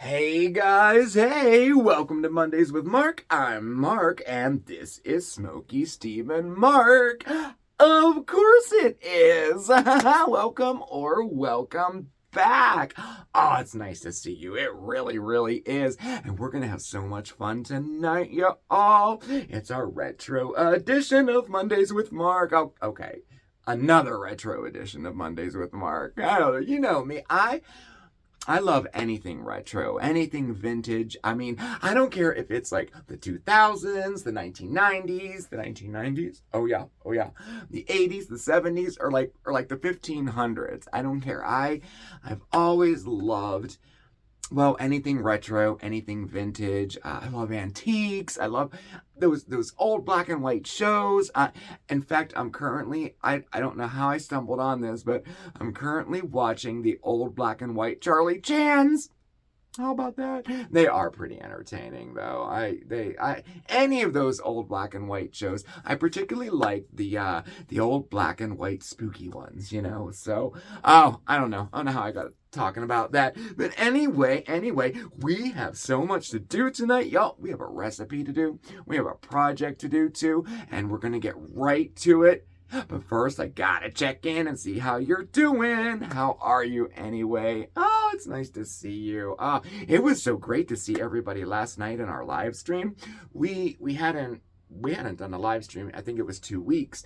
Hey guys, hey, welcome to Mondays with Mark. I'm Mark, and this is Smokeysteveandmarc. Of course it is. Welcome back. Oh, it's nice to see you. It really, really is. And we're going to have so much fun tonight, y'all. It's our retro edition of Mondays with Mark. Oh, okay. Another retro edition of Mondays with Mark. I don't know, you know me. I love anything retro, anything vintage. I mean, I don't care if it's like the 2000s, the 1990s, the 1990s. Oh yeah. The 80s, the 70s, or like the 1500s. I don't care. I've always loved, well, anything retro, anything vintage. I love antiques. I love those old black and white shows. In fact, I don't know how I stumbled on this, but I'm currently watching the old black and white Charlie Chans. How about that? They are pretty entertaining, though. Any of those old black and white shows. I particularly like the old black and white spooky ones, you know. So, I don't know how I got talking about that. But anyway, we have so much to do tonight, y'all. We have a recipe to do. We have a project to do too, and we're gonna get right to it. But first, I gotta check in and see how you're doing. How are you anyway? Oh, it's nice to see you. It was so great to see everybody last night in our live stream. We hadn't done a live stream. I think it was 2 weeks.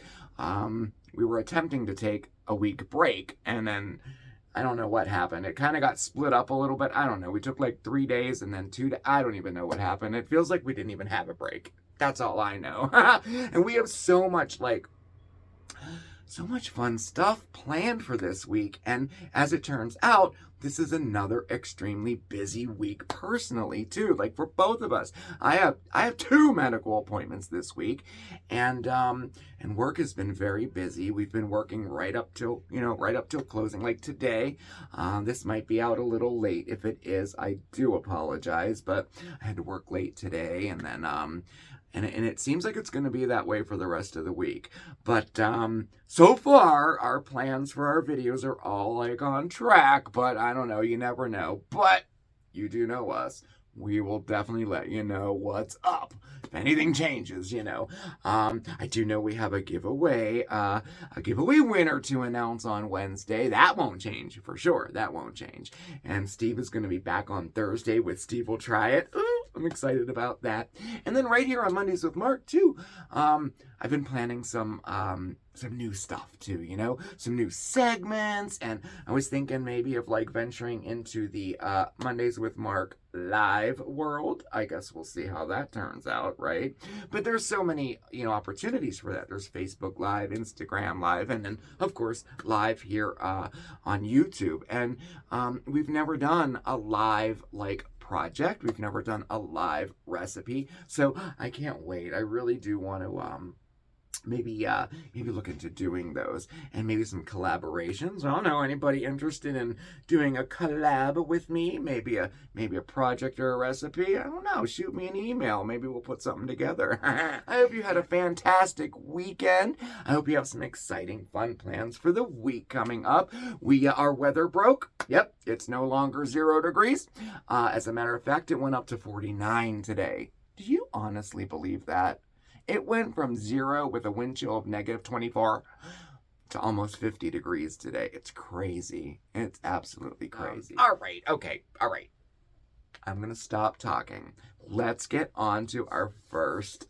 We were attempting to take a week break, and then I don't know what happened. It kind of got split up a little bit. I don't know. We took like 3 days and then 2 days. I don't even know what happened. It feels like we didn't even have a break. That's all I know. And we have so much fun stuff planned for this week. And as it turns out, this is another extremely busy week personally too. Like for both of us, I have 2 medical appointments this week, and work has been very busy. We've been working right up till closing. Like today, this might be out a little late. If it is, I do apologize, but I had to work late today, and then and it seems like it's going to be that way for the rest of the week. But so far, our plans for our videos are all like on track. But I don't know. You never know. But you do know us. We will definitely let you know what's up. If anything changes, you know. I do know we have a giveaway winner to announce on Wednesday. That won't change for sure. That won't change. And Steve is going to be back on Thursday with Steve Will Try It. Ooh, I'm excited about that. And then right here on Mondays with Mark too, I've been planning some new stuff too, you know, some new segments, and I was thinking maybe of like venturing into the Mondays with Mark live world. I guess we'll see how that turns out, right? But there's so many, opportunities for that. There's Facebook Live, Instagram Live, and then of course live here on YouTube. And we've never done a live project. We've never done a live recipe, so I can't wait. I really do want to maybe look into doing those, and maybe some collaborations. I don't know, anybody interested in doing a collab with me? Maybe a project or a recipe? I don't know. Shoot me an email. Maybe we'll put something together. I hope you had a fantastic weekend. I hope you have some exciting, fun plans for the week coming up. Our weather broke. Yep, it's no longer 0 degrees. As a matter of fact, it went up to 49 today. Do you honestly believe that? It went from 0 with a wind chill of -24 to almost 50 degrees today. It's crazy. It's absolutely crazy. All right. I'm going to stop talking. Let's get on to our first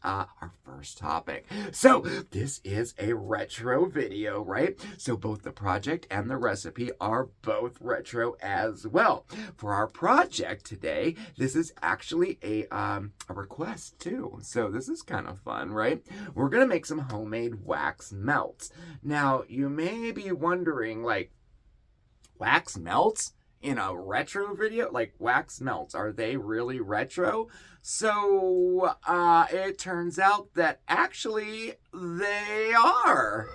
topic. So this is a retro video, right? So both the project and the recipe are both retro as well. For our project today, this is actually a request too. So this is kind of fun, right? We're going to make some homemade wax melts. Now, you may be wondering, wax melts? In a retro video? Wax melts, are they really retro? So, it turns out that actually they are.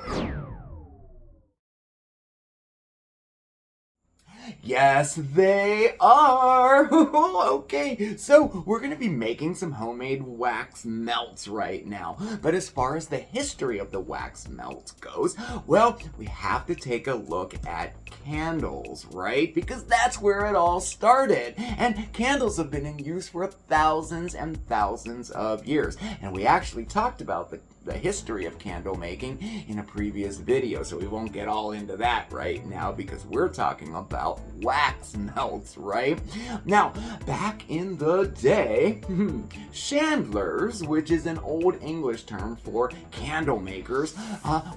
Yes, they are. Okay, so we're going to be making some homemade wax melts right now. But as far as the history of the wax melts goes, well, we have to take a look at candles, right? Because that's where it all started. And candles have been in use for thousands and thousands of years. And we actually talked about the history of candle making in a previous video, so we won't get all into that right now because we're talking about wax melts, right? Now, back in the day, chandlers, which is an old English term for candle makers,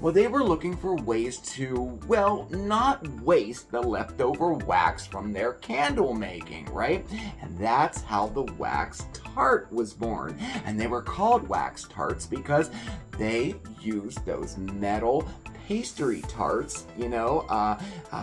well, they were looking for ways to, well, not waste the leftover wax from their candle making, right? And that's how the wax tart was born. And they were called wax tarts because they used those metal pastry tarts, you know,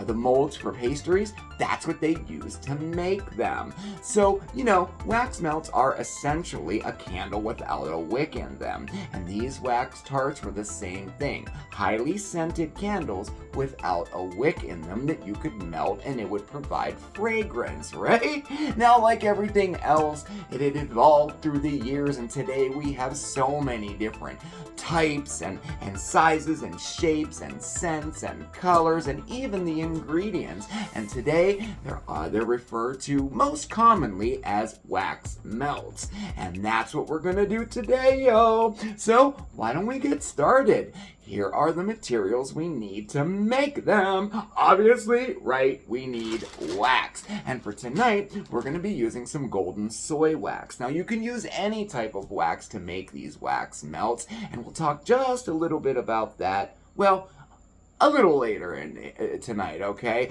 the molds for pastries. That's what they used to make them. So, you know, wax melts are essentially a candle without a wick in them. And these wax tarts were the same thing. Highly scented candles without a wick in them that you could melt and it would provide fragrance, right? Now, like everything else, it had evolved through the years, and today we have so many different types and sizes and shapes and scents and colors and even the ingredients. And today they're referred to most commonly as wax melts. And that's what we're gonna do today, yo. So why don't we get started? Here are the materials we need to make them. Obviously, right, we need wax. And for tonight, we're going to be using some golden soy wax. Now, you can use any type of wax to make these wax melts, and we'll talk just a little bit about that, well, a little later tonight, okay?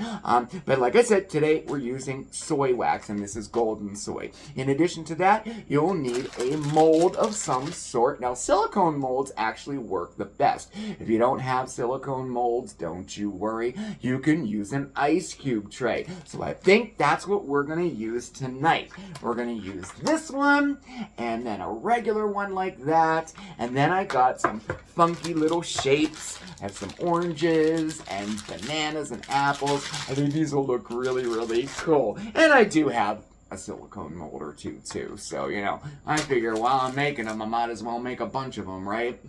But like I said, today we're using soy wax, and this is golden soy. In addition to that, you'll need a mold of some sort. Now, silicone molds actually work the best. If you don't have silicone molds, don't you worry. You can use an ice cube tray. So I think that's what we're gonna use tonight. We're gonna use this one, and then a regular one like that, and then I got some funky little shapes. I have some oranges and bananas and apples. I think these will look really, really cool. And I do have a silicone mold or two too. So, you know, I figure while I'm making them, I might as well make a bunch of them, right?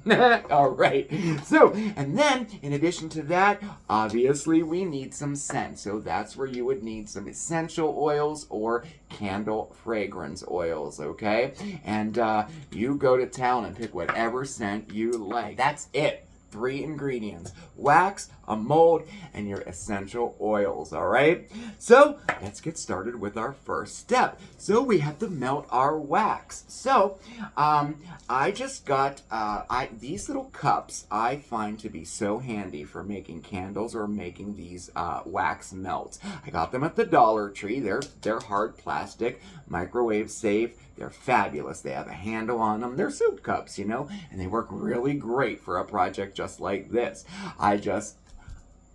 All right. So, and then in addition to that, obviously we need some scent. So that's where you would need some essential oils or candle fragrance oils, okay? And you go to town and pick whatever scent you like. That's it. 3 ingredients: wax, a mold, and your essential oils, all right? So let's get started with our first step. So we have to melt our wax. So I just got these little cups I find to be so handy for making candles or making these wax melts. I got them at the Dollar Tree. They're hard plastic, microwave safe. They're fabulous. They have a handle on them. They're soup cups, you know, and they work really great for a project just like this. I just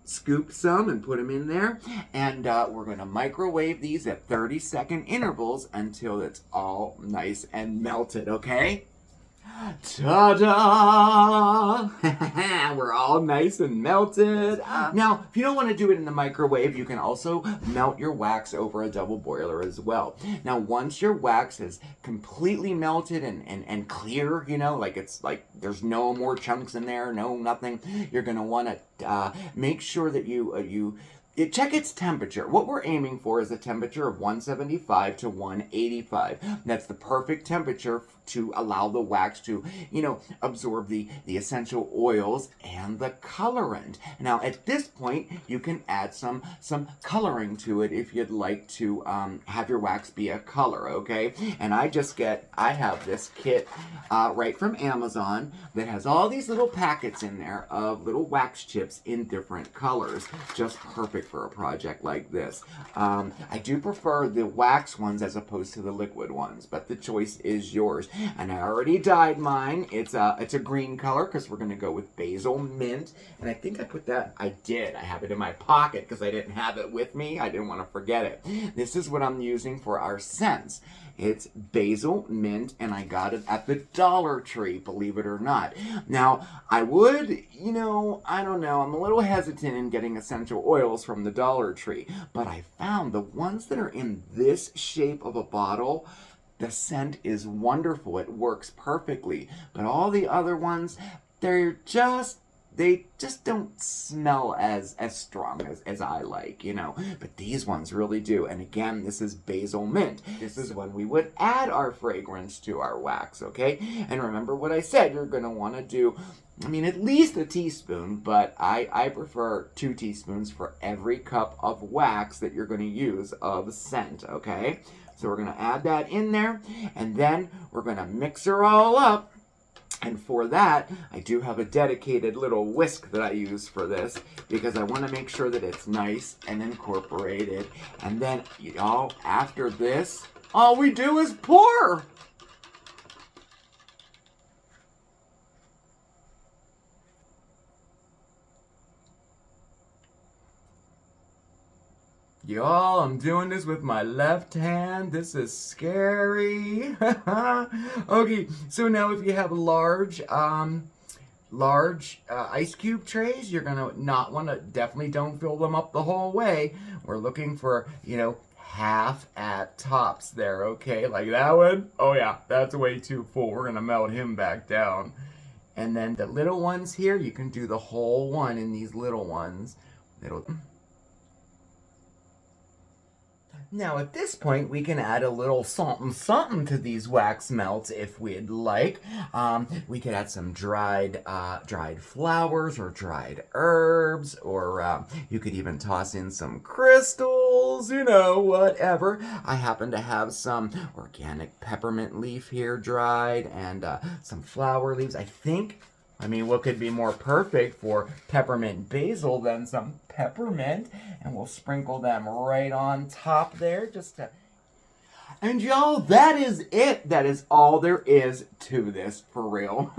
scoop some and put them in there, and we're going to microwave these at 30-second intervals until it's all nice and melted, okay? Ta-da! We're all nice and melted. Now, if you don't want to do it in the microwave, you can also melt your wax over a double boiler as well. Now, once your wax is completely melted and clear, you know, like it's like there's no more chunks in there, no nothing, you're going to want to make sure that you check its temperature. What we're aiming for is a temperature of 175 to 185. That's the perfect temperature to allow the wax to, you know, absorb the essential oils and the colorant. Now, at this point, you can add some coloring to it if you'd like to have your wax be a color, okay? And I have this kit right from Amazon that has all these little packets in there of little wax chips in different colors. Just perfect for a project like this. I do prefer the wax ones as opposed to the liquid ones, but the choice is yours. And I already dyed mine. It's a green color because we're going to go with basil mint. And I think I put that, I have it in my pocket because I didn't have it with me. I didn't want to forget it. This is what I'm using for our scents. It's basil mint, and I got it at the Dollar Tree, believe it or not. Now, I would, I don't know, I'm a little hesitant in getting essential oils from the Dollar Tree, but I found the ones that are in this shape of a bottle, the scent is wonderful. It works perfectly. But all the other ones, they just don't smell as strong as I like, But these ones really do. And again, this is basil mint. This is when we would add our fragrance to our wax, okay? And remember what I said, you're going to want to do, at least a teaspoon, but I prefer 2 teaspoons for every cup of wax that you're going to use of scent, okay? So we're going to add that in there, and then we're going to mix her all up. And for that, I do have a dedicated little whisk that I use for this because I want to make sure that it's nice and incorporated. And then, after this, all we do is pour. Y'all, I'm doing this with my left hand. This is scary. Okay, so now if you have large ice cube trays, you're gonna not want to, definitely don't fill them up the whole way. We're looking for, half at tops there, okay? Like that one. Oh yeah, that's way too full. We're gonna melt him back down. And then the little ones here, you can do the whole one in these little ones. Now at this point, we can add a little something to these wax melts if we'd like. We could add some dried flowers or dried herbs, or you could even toss in some crystals, whatever. I happen to have some organic peppermint leaf here dried and some flower leaves. What could be more perfect for peppermint basil than some peppermint? And we'll sprinkle them right on top there And y'all, that is it. That is all there is to this, for real.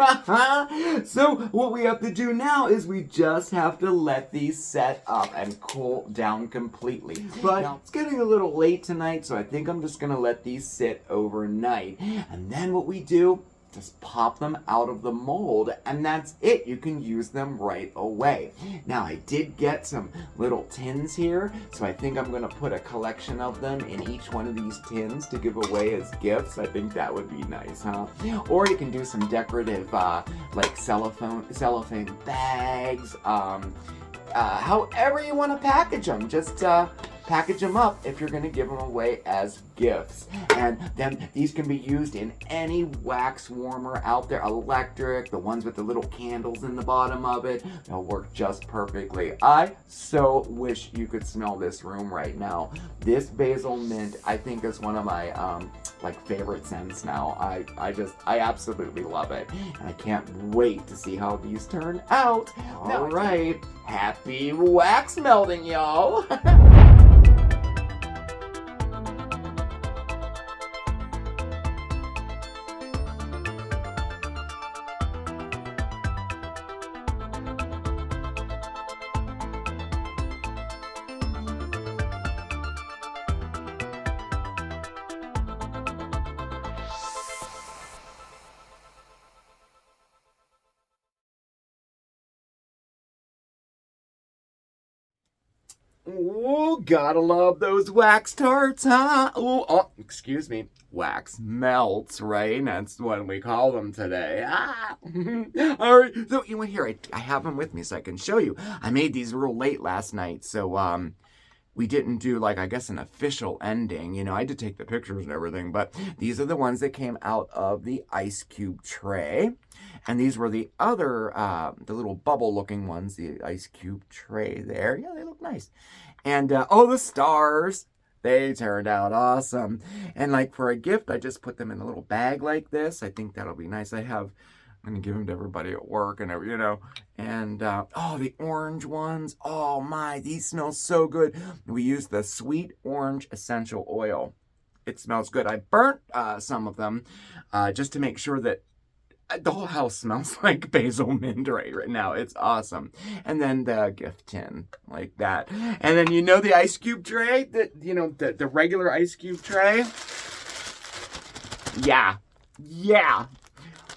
So what we have to do now is we just have to let these set up and cool down completely. But it's getting a little late tonight, so I think I'm just going to let these sit overnight. And then what we do, just pop them out of the mold, and that's it. You can use them right away. Now, I did get some little tins here, so I think I'm going to put a collection of them in each one of these tins to give away as gifts. I think that would be nice, huh? Or you can do some decorative, like cellophane bags, however you want to package them. Just package them up if you're going to give them away as gifts. And then these can be used in any wax warmer out there, electric, the ones with the little candles in the bottom of it. They'll work just perfectly. I so wish you could smell this room right now. This basil mint, I think, is one of my favorite scents now. I absolutely love it. And I can't wait to see how these turn out. All right, happy wax melting, y'all. Ooh, gotta love those wax tarts, huh? Ooh, excuse me. Wax melts, right? That's what we call them today. All right. So, here, I have them with me so I can show you. I made these real late last night, so, we didn't do, an official ending. I had to take the pictures and everything, but these are the ones that came out of the ice cube tray. And these were the other, the little bubble-looking ones, the ice cube tray there. Yeah, they look nice. And, the stars. They turned out awesome. And, for a gift, I just put them in a little bag like this. I think that'll be nice. I'm going to give them to everybody at work and And, the orange ones. Oh, my, these smell so good. We used the sweet orange essential oil. It smells good. I burnt some of them just to make sure that the whole house smells like basil mint right now. It's awesome. And then the gift tin, like that. And then the ice cube tray, the regular ice cube tray. Yeah.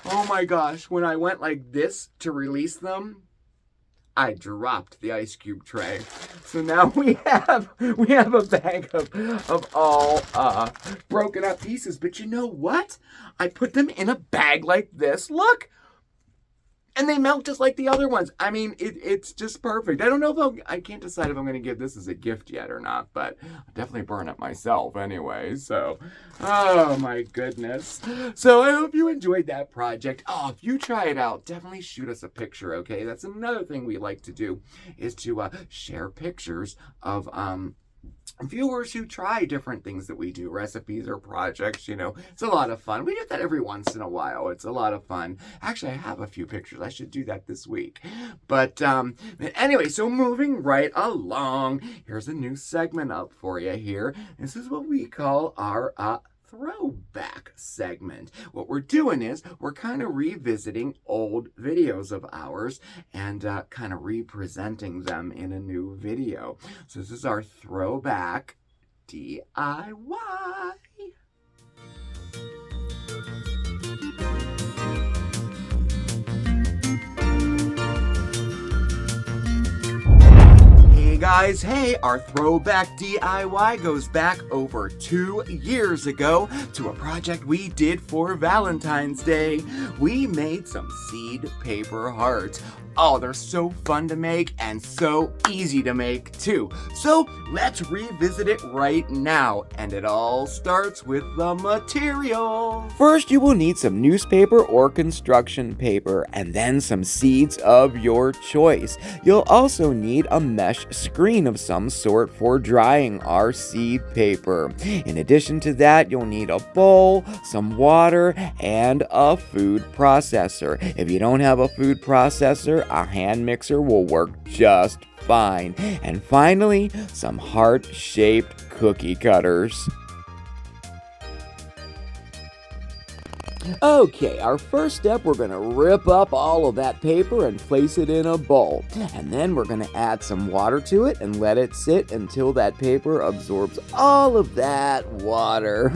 Oh my gosh, when I went like this to release them, I dropped the ice cube tray. So now we have a bag of all broken up pieces. But you know what? I put them in a bag like this. Look. And they melt just like the other ones. I mean, it's just perfect. I don't know if I can't decide if I'm going to give this as a gift yet or not, but I'll definitely burn it myself anyway. So, oh my goodness. So I hope you enjoyed that project. Oh, if you try it out, definitely shoot us a picture, okay? That's another thing we like to do, is to share pictures of viewers who try different things that we do, recipes or projects. It's a lot of fun. We do that every once in a while. It's a lot of fun. Actually, I have a few pictures. I should do that this week. But anyway, so moving right along, here's a new segment up for you here. This is what we call our Throwback segment. What we're doing is we're kind of revisiting old videos of ours and kind of representing them in a new video. So this is our Throwback DIY. Guys, hey, our Throwback DIY goes back over 2 years ago to a project we did for Valentine's Day. We made some seed paper hearts. Oh, they're so fun to make and so easy to make too. So let's revisit it right now. And it all starts with the material. First, you will need some newspaper or construction paper and then some seeds of your choice. You'll also need a mesh screen of some sort for drying our seed paper. In addition to that, you'll need a bowl, some water, and a food processor. If you don't have a food processor, a hand mixer will work just fine. And finally, some heart-shaped cookie cutters. Okay, our first step, we're going to rip up all of that paper and place it in a bowl. And then we're going to add some water to it and let it sit until that paper absorbs all of that water.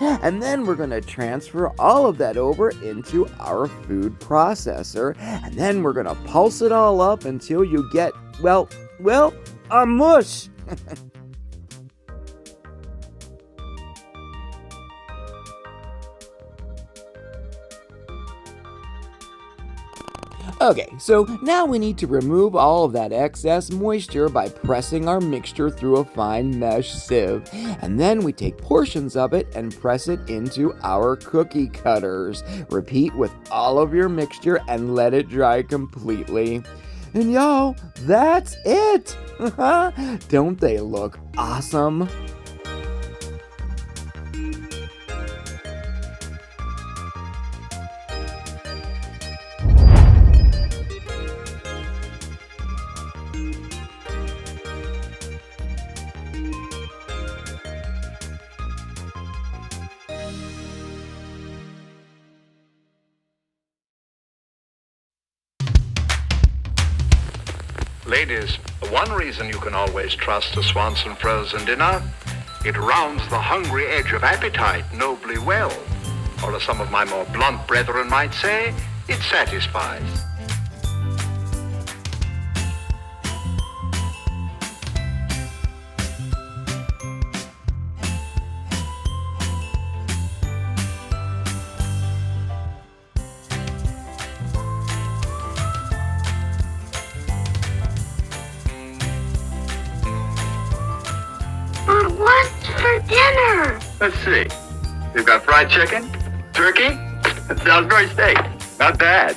And then we're going to transfer all of that over into our food processor. And then we're going to pulse it all up until you get, well, a mush. Okay, so now we need to remove all of that excess moisture by pressing our mixture through a fine mesh sieve. And then we take portions of it and press it into our cookie cutters. Repeat with all of your mixture and let it dry completely. And y'all, that's it! Don't they look awesome? Ladies, one reason you can always trust a Swanson frozen dinner, it rounds the hungry edge of appetite nobly well. Or as some of my more blunt brethren might say, it satisfies. What's for dinner? Let's see. You've got fried chicken, turkey, and Salisbury steak. Not bad.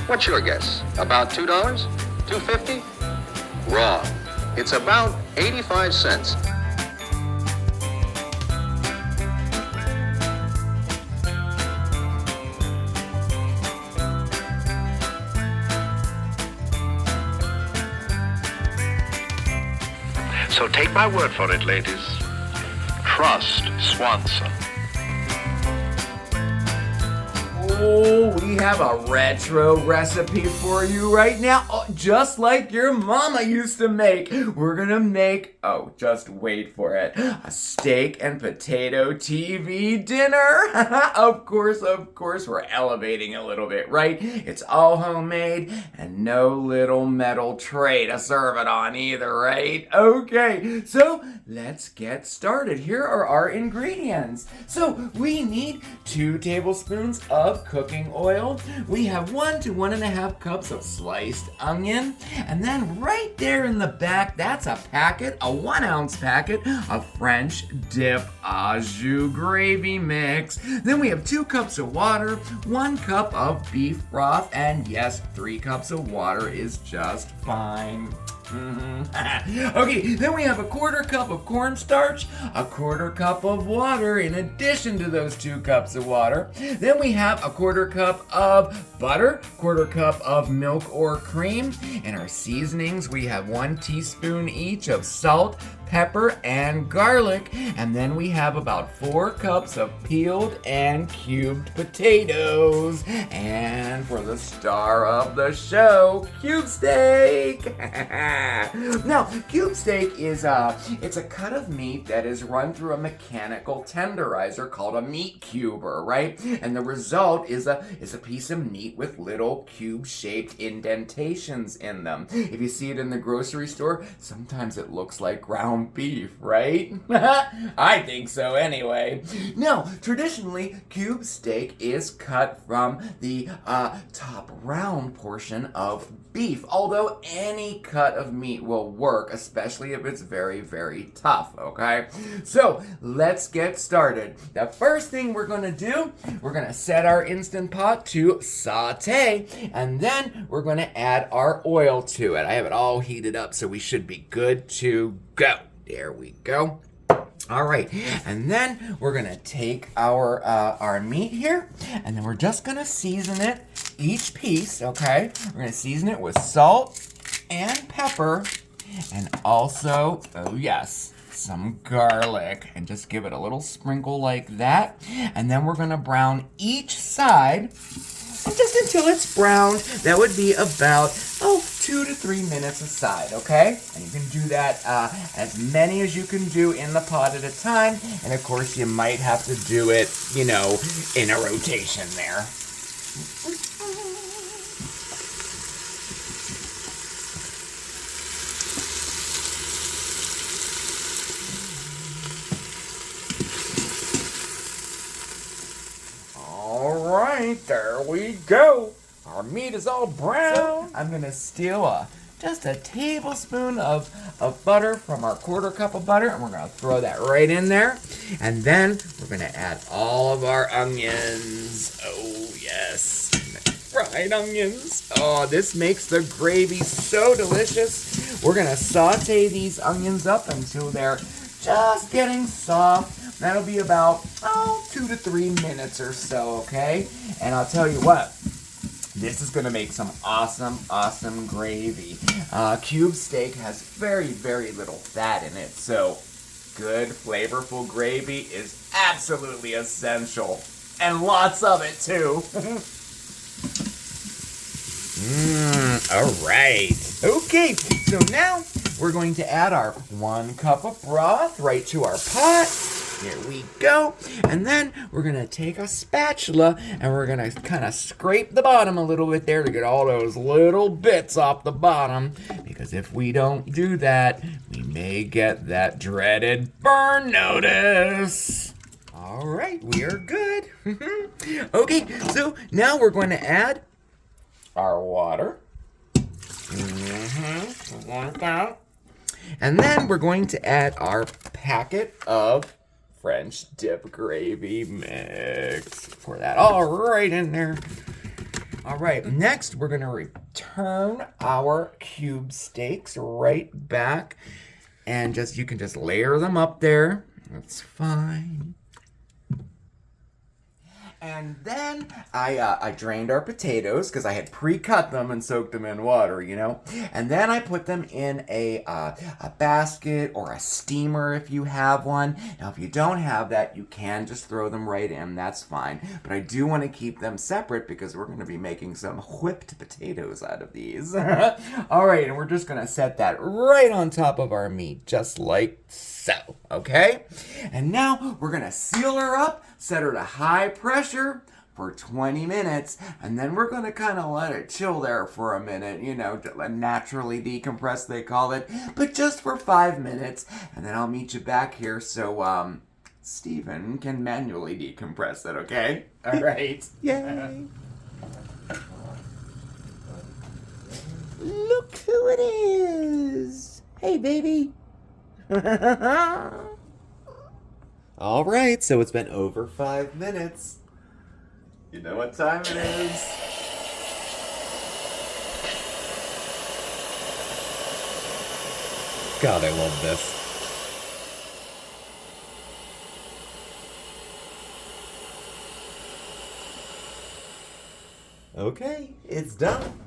What's your guess? About $2? $2.50? Wrong. It's about 85 cents. So take my word for it, ladies. Trust Swanson. Oh, we have a retro recipe for you right now, just like your mama used to make. We're gonna make, just wait for it, a steak and potato TV dinner. Of course, we're elevating a little bit, right? It's all homemade and no little metal tray to serve it on either, right? Okay, so let's get started. Here are our ingredients. So we need 2 tablespoons of cooking oil. We have 1 to 1.5 cups of sliced onion. And then right there in the back, that's a 1-ounce packet of French dip au jus gravy mix. Then we have 2 cups of water, 1 cup of beef broth, and yes, 3 cups of water is just fine. Okay, then we have a 1/4 cup of cornstarch, a 1/4 cup of water in addition to those 2 cups of water. Then we have a 1/4 cup of butter, 1/4 cup of milk or cream. In our seasonings, we have 1 teaspoon each of salt, pepper, and garlic. And then we have about 4 cups of peeled and cubed potatoes. And for the star of the show, cube steak. Now, cube steak is it's a cut of meat that is run through a mechanical tenderizer called a meat cuber, right? And the result is a piece of meat with little cube-shaped indentations in them. If you see it in the grocery store, sometimes it looks like ground beef, right? I think so anyway. Now, traditionally, cube steak is cut from the top round portion of beef, although any cut of meat will work, especially if it's very, very tough, okay? So, let's get started. The first thing we're gonna do, we're gonna set our Instant Pot to saute, and then we're gonna add our oil to it. I have it all heated up, so we should be good to go. There we go. All right, and then we're gonna take our meat here, and then we're just gonna season it, each piece, okay? We're gonna season it with salt and pepper, and also, oh yes, some garlic, and just give it a little sprinkle like that. And then we're gonna brown each side, and just until it's browned. That would be about, 2 to 3 minutes aside, okay? And you can do that as many as you can do in the pot at a time. And of course, you might have to do it, in a rotation there. All right, there we go. Our meat is all brown. So I'm gonna steal just a tablespoon of butter from our 1/4 cup of butter, and we're gonna throw that right in there. And then we're gonna add all of our onions. Oh yes, fried onions. Oh, this makes the gravy so delicious. We're gonna saute these onions up until they're just getting soft. That'll be about 2 to 3 minutes or so, okay? And I'll tell you what, this is gonna make some awesome gravy. Cube steak has very, very little fat in it, so good, flavorful gravy is absolutely essential. And lots of it, too. All right. Okay, so now we're going to add our 1 cup of broth right to our pot. Here we go. And then we're going to take a spatula and we're going to kind of scrape the bottom a little bit there to get all those little bits off the bottom. Because if we don't do that, we may get that dreaded burn notice. All right, we are good. Okay, so now we're going to add our water. Like that. And then we're going to add our packet of French dip gravy mix. Pour that all right in there. All right, next we're going to return our cube steaks right back. And you can just layer them up there. That's fine. And then I drained our potatoes because I had pre-cut them and soaked them in water, you know. And then I put them in a basket or a steamer if you have one. Now, if you don't have that, you can just throw them right in. That's fine. But I do want to keep them separate because we're going to be making some whipped potatoes out of these. All right, and we're just going to set that right on top of our meat, just like so, okay? And now we're going to seal her up, set her to high pressure for 20 minutes, and then we're going to kind of let it chill there for a minute, you know, naturally decompress, they call it, but just for 5 minutes, and then I'll meet you back here so, Steven can manually decompress it, okay? All right. Yay. Look who it is. Hey, baby. All right, so it's been over 5 minutes. You know what time it is. God, I love this. Okay, it's done.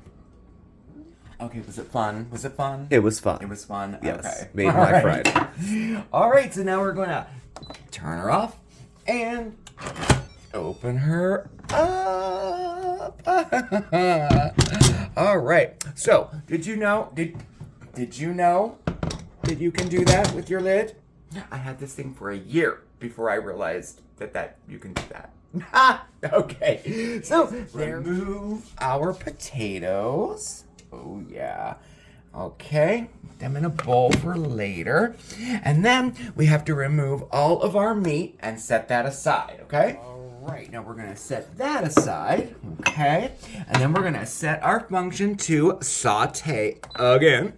Okay, was it fun? Was it fun? It was fun. It was fun? Yes, Okay. made my Friday. All right, so now we're going to turn her off and open her up. All right, so did you know that you can do that with your lid? I had this thing for a year before I realized that you can do that. Okay, so remove our potatoes. Oh, yeah. Okay, put them in a bowl for later. And then we have to remove all of our meat and set that aside, okay? All right, now we're gonna set that aside, okay? And then we're gonna set our function to saute again.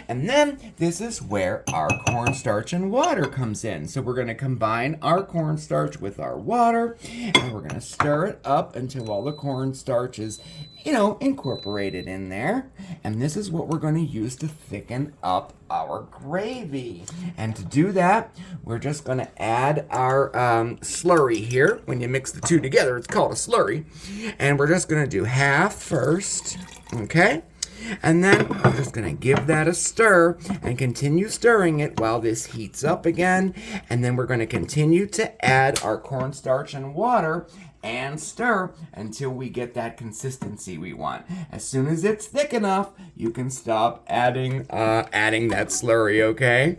And then this is where our cornstarch and water comes in. So we're gonna combine our cornstarch with our water, and we're gonna stir it up until all the cornstarch is, you know, incorporated in there. And this is what we're going to use to thicken up our gravy. And to do that, we're just going to add our slurry here. When you mix the two together, it's called a slurry. And we're just going to do half first, okay? And then we're just going to give that a stir and continue stirring it while this heats up again. And then we're going to continue to add our cornstarch and water and stir until we get that consistency we want. As soon as it's thick enough, you can stop adding that slurry, okay?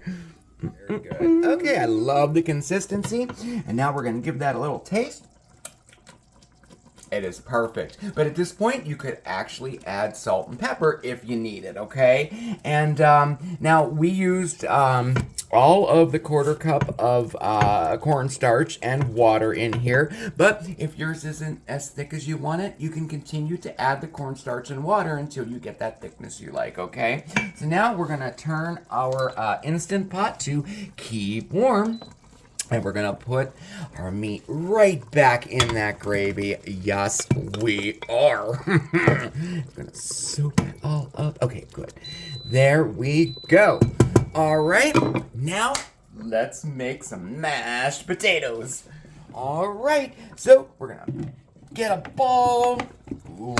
Very good. Okay, I love the consistency. And now we're going to give that a little taste. It is perfect. But at this point, you could actually add salt and pepper if you need it, okay? And now we used all of the 1/4 cup of cornstarch and water in here. But if yours isn't as thick as you want it, you can continue to add the cornstarch and water until you get that thickness you like, okay? So now we're going to turn our Instant Pot to keep warm. And we're going to put our meat right back in that gravy. Yes, we are. We're going to soak it all up. Okay, good. There we go. All right. Now, let's make some mashed potatoes. All right. So, we're going to get a bowl. Ooh,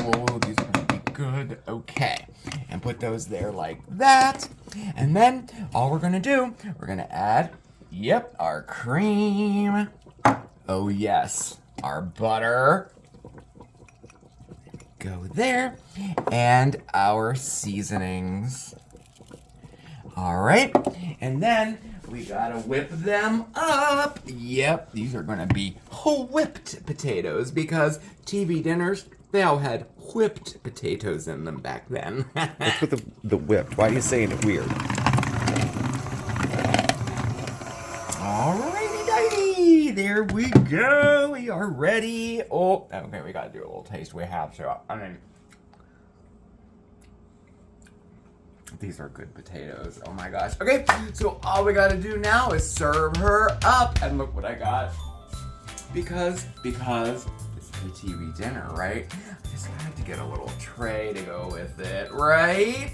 these are going to be good. Okay. And put those there like that. And then, all we're going to do, we're going to add... Yep, our cream. Oh yes, our butter. Go there. And our seasonings. All right. And then we gotta whip them up. Yep, these are gonna be whipped potatoes because TV dinners, they all had whipped potatoes in them back then. What's with the whipped? Why are you saying it weird? Alrighty, there we go. We are ready. Oh, okay, we gotta do a little taste. We have to. I mean, these are good potatoes. Oh my gosh. Okay, so all we gotta do now is serve her up. And look what I got. Because it's the TV dinner, right? I just had to get a little tray to go with it, right?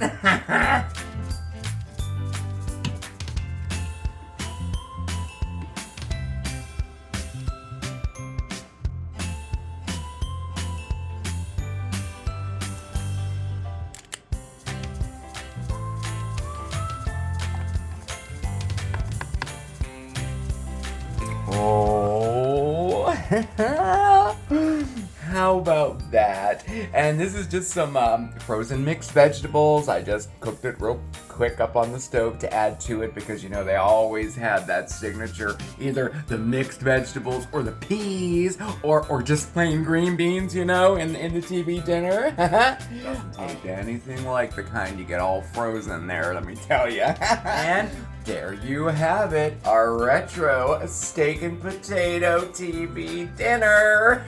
How about that? And this is just some frozen mixed vegetables. I just cooked it real quick up on the stove to add to it because, you know, they always have that signature, either the mixed vegetables or the peas or just plain green beans, you know, in the TV dinner. Doesn't taste anything like the kind you get all frozen there, let me tell you. And there you have it, our retro steak and potato TV dinner.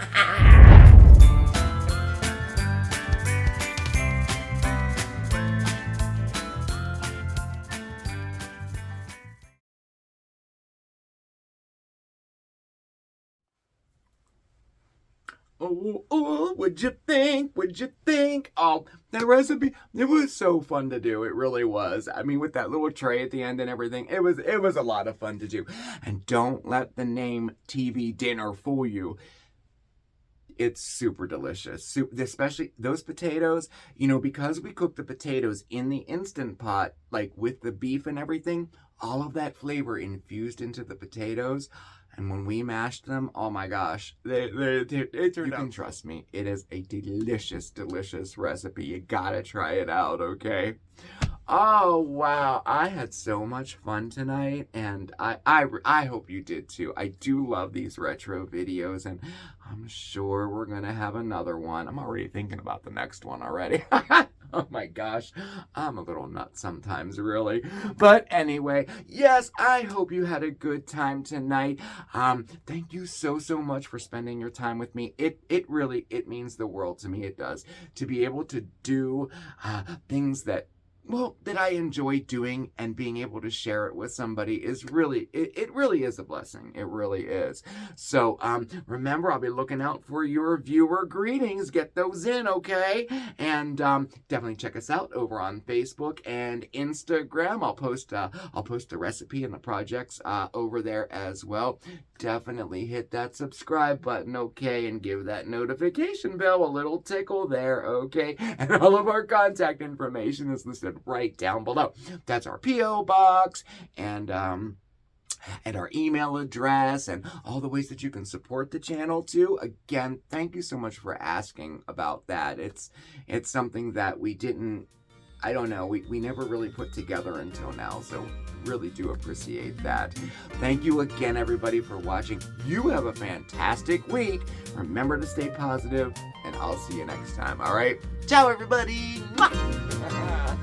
Oh, what'd you think? What'd you think? Oh, that recipe, it was so fun to do. It really was. I mean, with that little tray at the end and everything, it was a lot of fun to do. And don't let the name TV dinner fool you. It's super delicious. Especially those potatoes, you know, because we cook the potatoes in the Instant Pot, like with the beef and everything, all of that flavor infused into the potatoes. And when we mashed them, oh my gosh, it turned out. You can trust me, it is a delicious, delicious recipe. You gotta try it out, okay? Oh, wow. I had so much fun tonight, and I hope you did too. I do love these retro videos, and I'm sure we're going to have another one. I'm already thinking about the next one already. Oh my gosh, I'm a little nuts sometimes, really. But anyway, yes, I hope you had a good time tonight. Thank you so much for spending your time with me. It really means the world to me. It does. To be able to do things that I enjoy doing and being able to share it with somebody is really, it really is a blessing. It really is. So, remember, I'll be looking out for your viewer greetings. Get those in, okay? And, definitely check us out over on Facebook and Instagram. I'll post the recipe and the projects, over there as well. Definitely hit that subscribe button, okay? And give that notification bell a little tickle there, okay? And all of our contact information is listed right down below. That's our P.O. box and our email address and all the ways that you can support the channel too. Again, thank you so much for asking about that. It's something that we didn't, I don't know, we never really put together until now, so really do appreciate that. Thank you again, everybody, for watching. You have a fantastic week. Remember to stay positive, and I'll see you next time, all right? Ciao, everybody! Mwah!